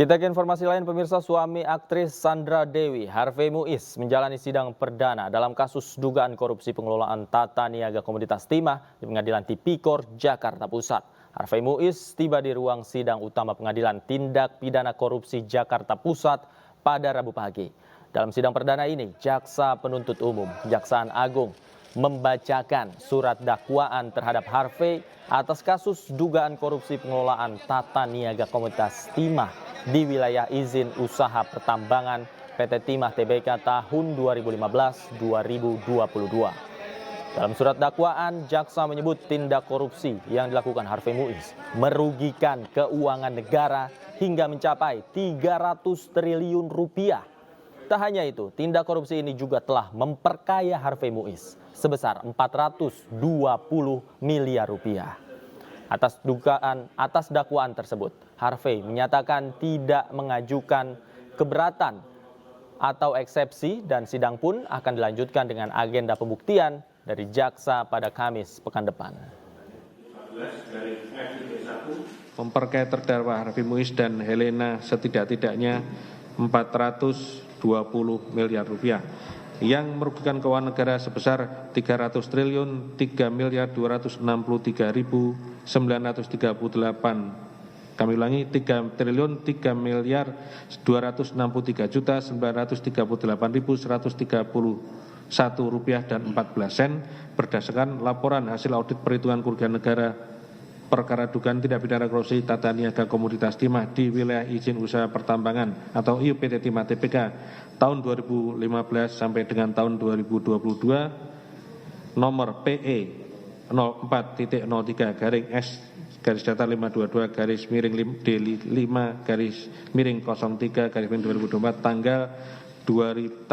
Kita ke informasi lain, pemirsa. Suami aktris Sandra Dewi, Harvey Muiz, menjalani sidang perdana dalam kasus dugaan korupsi pengelolaan tata niaga komoditas timah di Pengadilan Tipikor, Jakarta Pusat. Harvey Muiz tiba di ruang sidang utama Pengadilan Tindak Pidana Korupsi Jakarta Pusat pada Rabu pagi. Dalam sidang perdana ini, Jaksa Penuntut Umum Kejaksaan Agung membacakan surat dakwaan terhadap Harvey atas kasus dugaan korupsi pengelolaan tata niaga komoditas timah di wilayah izin usaha pertambangan PT Timah Tbk tahun 2015-2022. Dalam surat dakwaan, jaksa menyebut tindak korupsi yang dilakukan Harvey Muiz merugikan keuangan negara hingga mencapai 300 triliun rupiah. Tak hanya itu, tindak korupsi ini juga telah memperkaya Harvey Muiz sebesar 420 miliar rupiah. Atas dakwaan tersebut, Harvey menyatakan tidak mengajukan keberatan atau eksepsi dan sidang pun akan dilanjutkan dengan agenda pembuktian dari jaksa pada Kamis pekan depan. Memperkaya terdakwa Harvey Muiz dan Helena setidak-tidaknya 420 miliar rupiah yang merugikan keuangan negara sebesar 300 triliun 3 miliar 263.938. Kami ulangi, 3 triliun 3 miliar 263.938.131 rupiah dan 14 sen berdasarkan laporan hasil audit perhitungan kerugian negara perkara dugaan tindak pidana korupsi tata niaga komoditas timah di wilayah izin usaha pertambangan atau IUPT Timah Tbk tahun 2015 sampai dengan tahun 2022 nomor PE 04.03 garing S garis datar 522 garis miring D5 garis miring 03 garis miring 2024 tanggal 28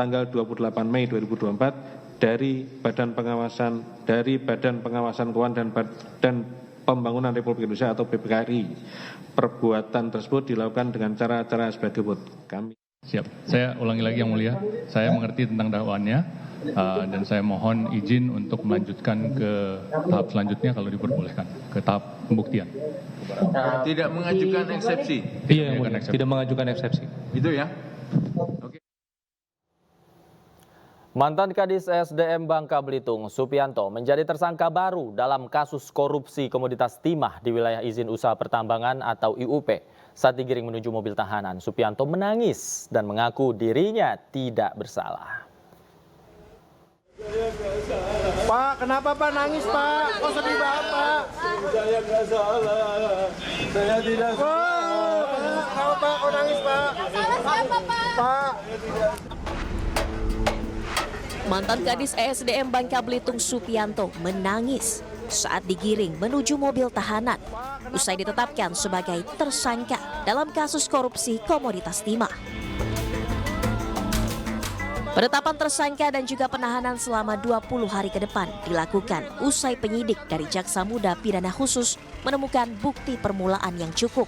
Mei 2024 dari Badan Pengawasan Keuangan dan Pembangunan Republik Indonesia atau BPKRI. Perbuatan tersebut dilakukan dengan cara-cara sebagai berikut. Siap. Saya ulangi lagi yang mulia. Saya mengerti tentang dakwaannya dan saya mohon izin untuk melanjutkan ke tahap selanjutnya kalau diperbolehkan, ke tahap pembuktian. Tidak mengajukan eksepsi. Iya, tidak mengajukan eksepsi. Itu ya. Oke. Mantan Kadis SDM Bangka Belitung, Supianto, menjadi tersangka baru dalam kasus korupsi komoditas timah di wilayah izin usaha pertambangan atau IUP. Saat digiring menuju mobil tahanan, Supianto menangis dan mengaku dirinya tidak bersalah. Pak, kenapa Pak nangis Pak? Kok sedih banget Pak? Saya nggak salah, saya tidak salah. Kenapa Pak? Kok nangis Pak? Salah siapa Pak? Pak. Mantan Kadis ESDM Bangka Belitung Supianto menangis saat digiring menuju mobil tahanan usai ditetapkan sebagai tersangka dalam kasus korupsi komoditas timah. Penetapan tersangka dan juga penahanan selama 20 hari ke depan dilakukan usai penyidik dari Jaksa Muda Pidana Khusus menemukan bukti permulaan yang cukup.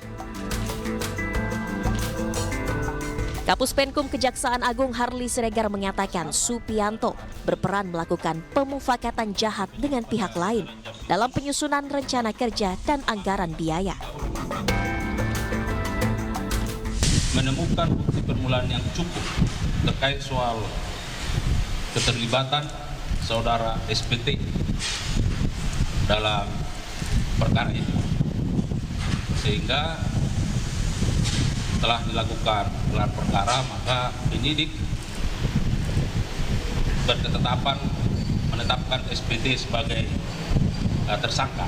Kapus Penkum Kejaksaan Agung Harli Siregar menyatakan Supianto berperan melakukan pemufakatan jahat dengan pihak lain dalam penyusunan rencana kerja dan anggaran biaya. Menemukan bukti permulaan yang cukup terkait soal keterlibatan saudara SPT dalam perkara ini, sehingga telah dilakukan gelar perkara, maka penyidik berketetapan menetapkan SPT sebagai tersangka.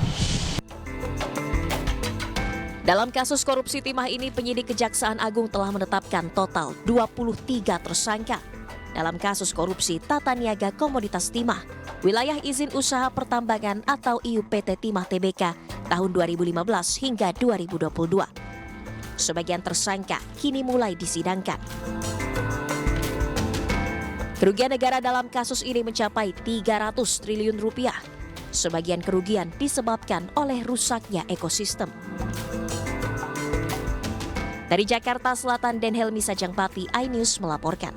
Dalam kasus korupsi timah ini, penyidik Kejaksaan Agung telah menetapkan total 23 tersangka dalam kasus korupsi tata niaga komoditas timah, wilayah izin usaha pertambangan atau IUPT Timah Tbk tahun 2015 hingga 2022. Sebagian tersangka kini mulai disidangkan. Kerugian negara dalam kasus ini mencapai 300 triliun rupiah. Sebagian kerugian disebabkan oleh rusaknya ekosistem. Dari Jakarta Selatan, Den Helmi Sajangpati, iNews melaporkan.